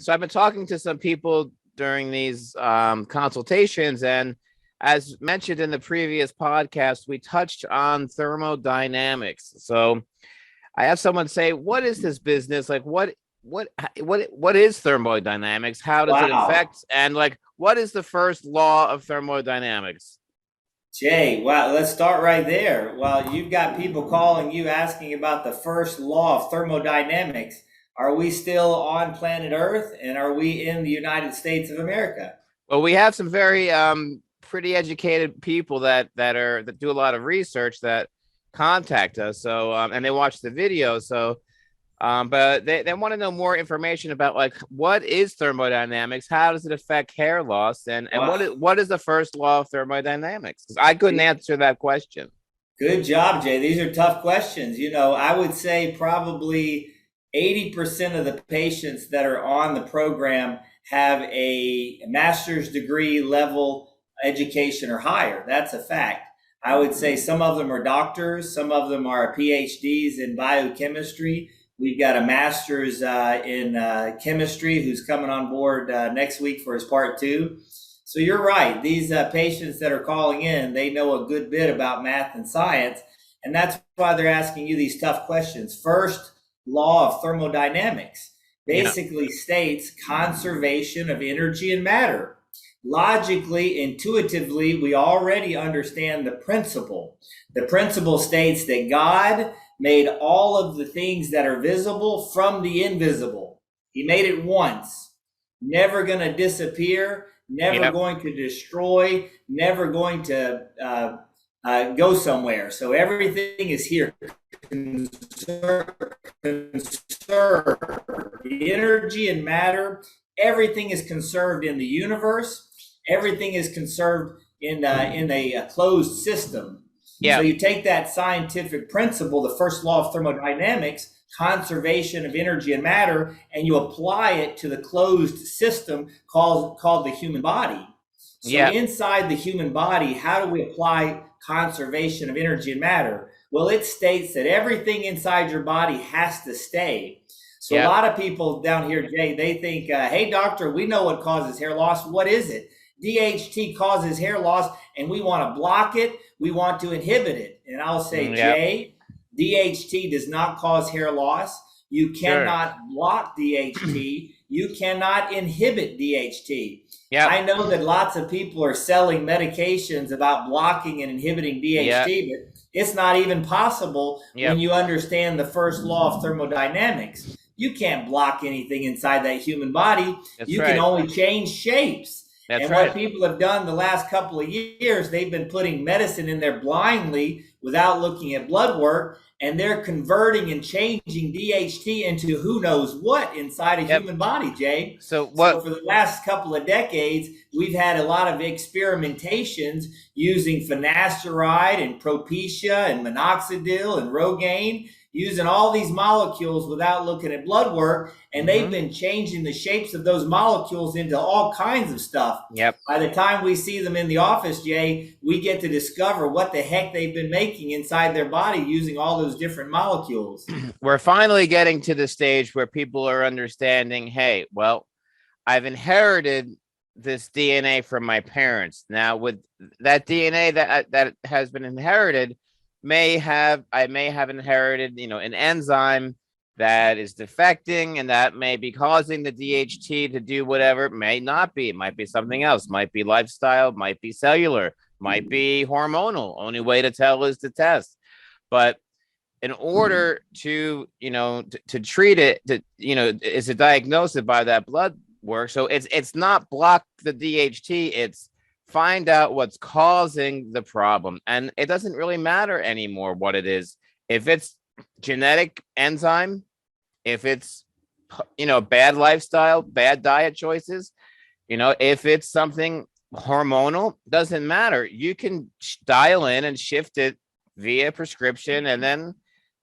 So I've been talking to some people during these consultations, and as mentioned in the previous podcast, we touched on thermodynamics. So I have someone say, "What is this business? Like, what is thermodynamics? How does it Wow. affect? And like, what is the first law of thermodynamics?" Jay, wow, let's start right there. Well, you've got people calling you asking about the first law of thermodynamics. Are we still on planet Earth and are we in the United States of America? Well, we have some very pretty educated people that do a lot of research that contact us. So and they watch the video. So but they want to know more information about like what is thermodynamics, how does it affect hair loss, and Wow. what is the first law of thermodynamics? 'Cause I couldn't answer that question. Good job, Jay. These are tough questions. I would say probably 80% of the patients that are on the program have a master's degree level education or higher. That's a fact. I would say some of them are doctors, some of them are PhDs in biochemistry. We've got a master's in chemistry who's coming on board next week for his part two. So you're right. These patients that are calling in, they know a good bit about math and science, and that's why they're asking you these tough questions. First law of thermodynamics Yeah. basically states conservation of energy and matter. Logically, intuitively, we already understand the principle. The principle states that God made all of the things that are visible from the invisible. He made it once, never going to disappear, never Yep. going to destroy, never going to go somewhere. So everything is here. Conserve, conserve the energy and matter. Everything is conserved in the universe. Everything is conserved in a closed system. So Yep. you take that scientific principle, the first law of thermodynamics, conservation of energy and matter, and you apply it to the closed system called the human body. So Yep. inside the human body, how do we apply conservation of energy and matter? Well, it states that everything inside your body has to stay. So a Yep. lot of people down here, Jay, they think, hey, doctor, we know what causes hair loss. What is it? DHT causes hair loss, and we want to block it. We want to inhibit it. And I'll say, Yep. Jay, DHT does not cause hair loss. You Sure. cannot block DHT. You cannot inhibit DHT. Yep. I know that lots of people are selling medications about blocking and inhibiting Yep. DHT, but it's not even possible when Yep. you understand the first law of thermodynamics. You can't block anything inside that human body. That's You can right. only change shapes. That's And what right. people have done the last couple of years, they've been putting medicine in there blindly without looking at blood work, and they're converting and changing DHT into who knows what inside a Yep. human body, Jay. So So what? for the last couple of decades, we've had a lot of experimentations using finasteride and Propecia and minoxidil and Rogaine, using all these molecules without looking at blood work, and they've Hmm. been changing the shapes of those molecules into all kinds of stuff. Yep. By the time we see them in the office, Jay, we get to discover what the heck they've been making inside their body using all those different molecules. We're finally getting to the stage where people are understanding, hey, well, I've inherited this DNA from my parents. Now, with that DNA that has been inherited, I may have inherited, an enzyme that is defecting, and that may be causing the DHT to do whatever. It may not be. It might be something else. Might be lifestyle. Might be cellular. Might be hormonal. Only way to tell is to test. But in order to treat it, is to diagnose it by that blood work. So it's not block the DHT, it's find out what's causing the problem. And it doesn't really matter anymore what it is. If it's genetic enzyme, if it's bad lifestyle, bad diet choices, if it's something hormonal, doesn't matter. You can dial in and shift it via prescription and then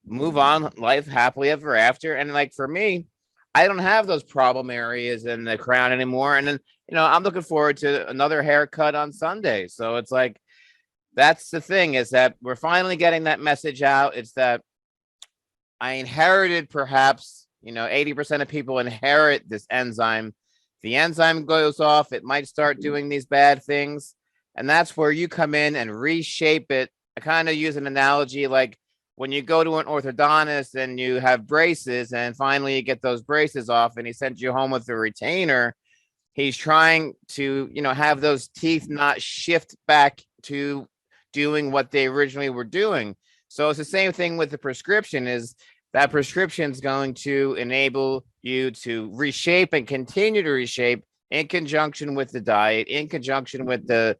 move on life happily ever after. And like for me, I don't have those problem areas in the crown anymore. And then, I'm looking forward to another haircut on Sunday. So it's like, that's the thing, is that we're finally getting that message out. It's that I inherited perhaps 80% of people inherit this enzyme. The enzyme goes off, it might start doing these bad things. And that's where you come in and reshape it. I kind of use an analogy like when you go to an orthodontist and you have braces, and finally you get those braces off and he sends you home with a retainer. He's trying to, have those teeth not shift back to doing what they originally were doing. So it's the same thing with the prescription. Is that prescription is going to enable you to reshape and continue to reshape in conjunction with the diet, in conjunction with the,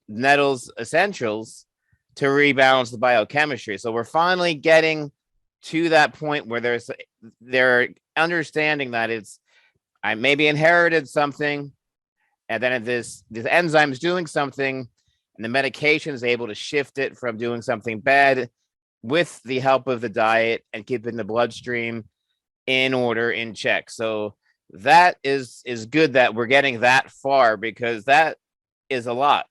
Nettles essentials, to rebalance the biochemistry. So we're finally getting to that point where they're understanding that I maybe inherited something, and then this enzyme is doing something, and the medication is able to shift it from doing something bad with the help of the diet and keeping the bloodstream in order, in check. So that is good that we're getting that far, because that is a lot.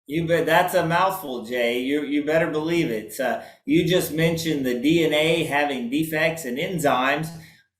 You bet. That's a mouthful, Jay. You better believe it. You just mentioned the DNA having defects and enzymes.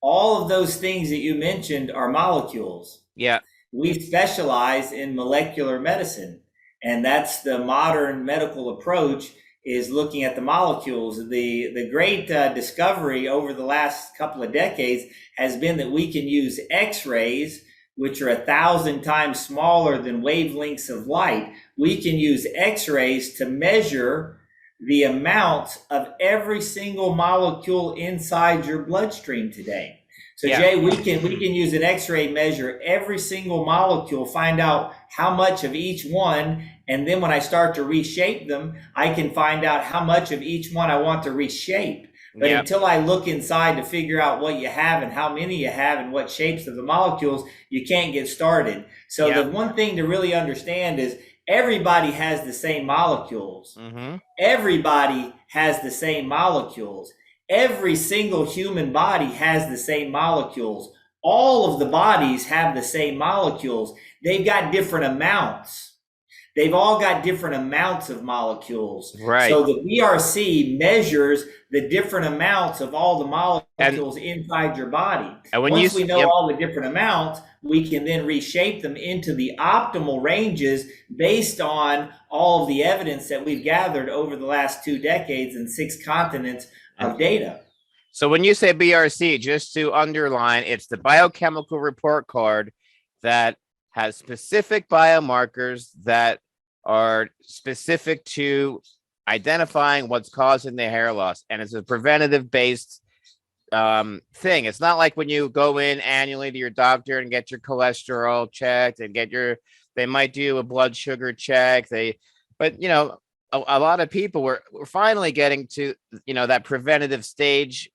All of those things that you mentioned are molecules. Yeah. We specialize in molecular medicine, and that's the modern medical approach, is looking at the molecules. The great discovery over the last couple of decades has been that we can use X-rays, which are 1,000 times smaller than wavelengths of light. We can use X-rays to measure the amount of every single molecule inside your bloodstream today. So Yeah. Jay, we can use an X-ray, measure every single molecule, find out how much of each one, and then when I start to reshape them, I can find out how much of each one I want to reshape. But Yeah. until I look inside to figure out what you have and how many you have and what shapes of the molecules, you can't get started. So Yeah. the one thing to really understand is everybody has the same molecules. Mm-hmm. Everybody has the same molecules. Every single human body has the same molecules. All of the bodies have the same molecules. They've got different amounts. They've all got different amounts of molecules. Right. So the BRC measures the different amounts of all the molecules inside your body. And when Once we know yep. all the different amounts, we can then reshape them into the optimal ranges based on all of the evidence that we've gathered over the last 2 decades and 6 continents of data. So when you say BRC, just to underline, it's the biochemical report card that has specific biomarkers that are specific to identifying what's causing the hair loss. And it's a preventative based thing. It's not like when you go in annually to your doctor and get your cholesterol checked and they might do a blood sugar check. But a lot of people we're finally getting to, that preventative stage.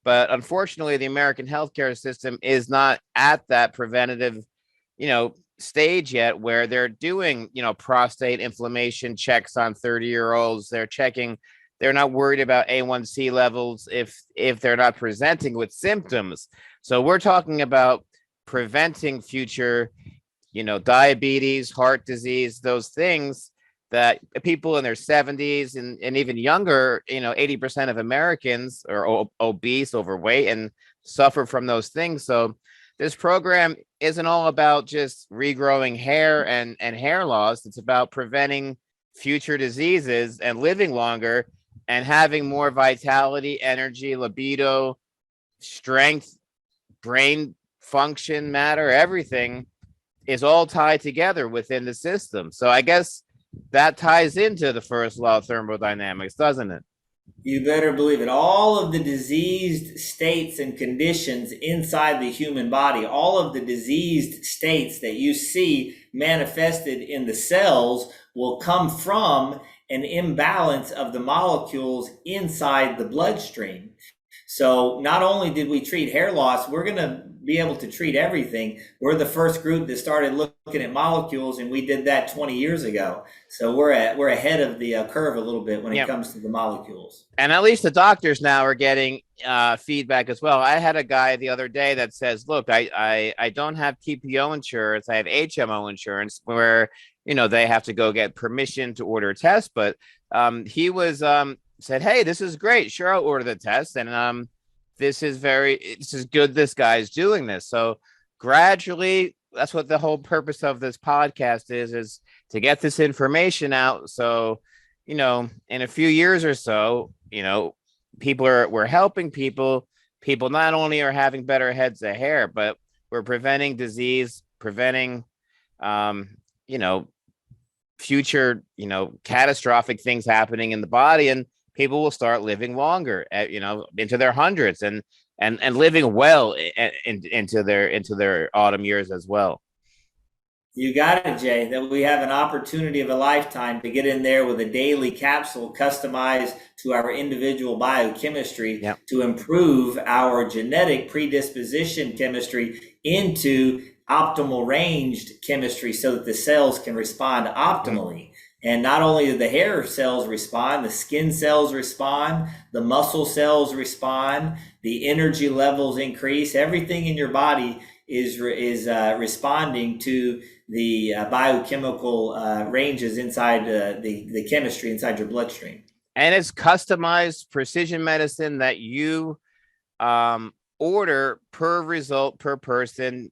But unfortunately, the American healthcare system is not at that preventative, stage yet, where they're doing, prostate inflammation checks on 30-year-olds. They're not worried about A1C levels if they're not presenting with symptoms. So we're talking about preventing future, diabetes, heart disease, those things that people in their 70s and even younger, 80% of Americans are obese, overweight, and suffer from those things. So this program isn't all about just regrowing hair and hair loss. It's about preventing future diseases and living longer and having more vitality, energy, libido, strength, brain function, matter. Everything is all tied together within the system. So I guess that ties into the first law of thermodynamics, doesn't it? You better believe it. All of the diseased states and conditions inside the human body, all of the diseased states that you see manifested in the cells will come from an imbalance of the molecules inside the bloodstream. So not only did we treat hair loss, we're going to be able to treat everything. We're the first group that started looking at molecules, and we did that 20 years ago. So we're ahead of the curve a little bit when it comes to the molecules. And at least the doctors now are getting feedback as well. I had a guy the other day that says, look, I don't have PPO insurance. I have HMO insurance, where, they have to go get permission to order tests. But he was said, hey, this is great. Sure, I'll order the test. And this is good. This guy's doing this. So gradually, that's what the whole purpose of this podcast is to get this information out. So, in a few years or so, we're helping people. People not only are having better heads of hair, but we're preventing disease, preventing, you know, future, catastrophic things happening in the body, and people will start living longer, into their hundreds, and living well into their autumn years as well. You got it, Jay, that we have an opportunity of a lifetime to get in there with a daily capsule customized to our individual biochemistry Yep. to improve our genetic predisposition chemistry into optimal ranged chemistry so that the cells can respond optimally. And not only do the hair cells respond, the skin cells respond, the muscle cells respond, the energy levels increase, everything in your body is responding to the biochemical ranges inside the chemistry inside your bloodstream. And it's customized precision medicine that you order per result per person,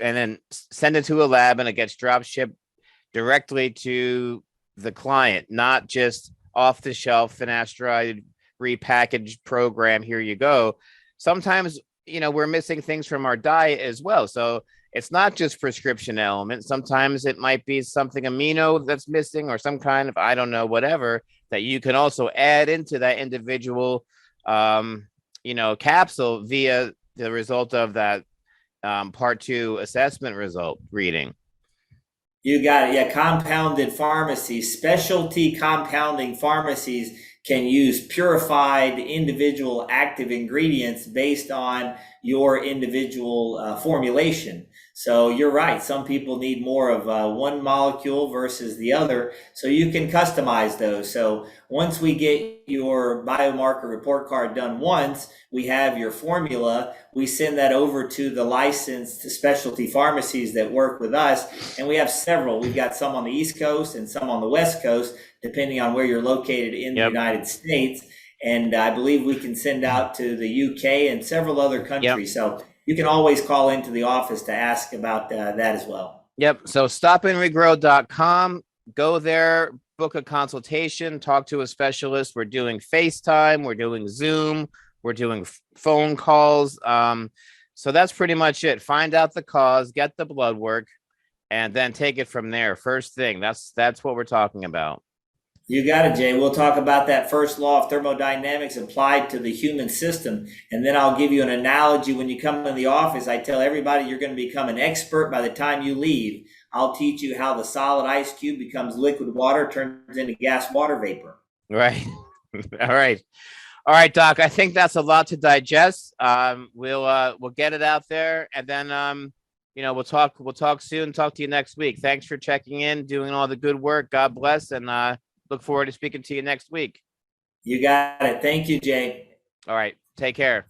and then send it to a lab, and it gets drop shipped directly to the client, not just off the shelf finasteride repackaged program. Here you go. Sometimes, we're missing things from our diet as well. So it's not just prescription element. Sometimes it might be something amino that's missing, or some kind of, I don't know, whatever, that you can also add into that individual, capsule via the result of that part 2 assessment result reading. You got it. Yeah, compounded pharmacies, specialty compounding pharmacies can use purified individual active ingredients based on your individual formulation. So you're right. Some people need more of one molecule versus the other. So you can customize those. So once we get your biomarker report card done once, we have your formula. We send that over to the licensed specialty pharmacies that work with us. And we have several. We've got some on the East Coast and some on the West Coast, depending on where you're located in the United States. And I believe we can send out to the UK and several other countries. So you can always call into the office to ask about that as well. Yep. So stopandregrow.com. Go there, book a consultation, talk to a specialist. We're doing FaceTime. We're doing Zoom. We're doing phone calls. So that's pretty much it. Find out the cause, get the blood work, and then take it from there. First thing. That's what we're talking about. You got it, Jay. We'll talk about that first law of thermodynamics applied to the human system. And then I'll give you an analogy. When you come in the office, I tell everybody you're going to become an expert by the time you leave. I'll teach you how the solid ice cube becomes liquid water, turns into gas water vapor. Right. All right, Doc. I think that's a lot to digest. We'll get it out there, and then we'll talk soon. Talk to you next week. Thanks for checking in, doing all the good work. God bless, and look forward to speaking to you next week. You got it. Thank you, Jay. All right. Take care.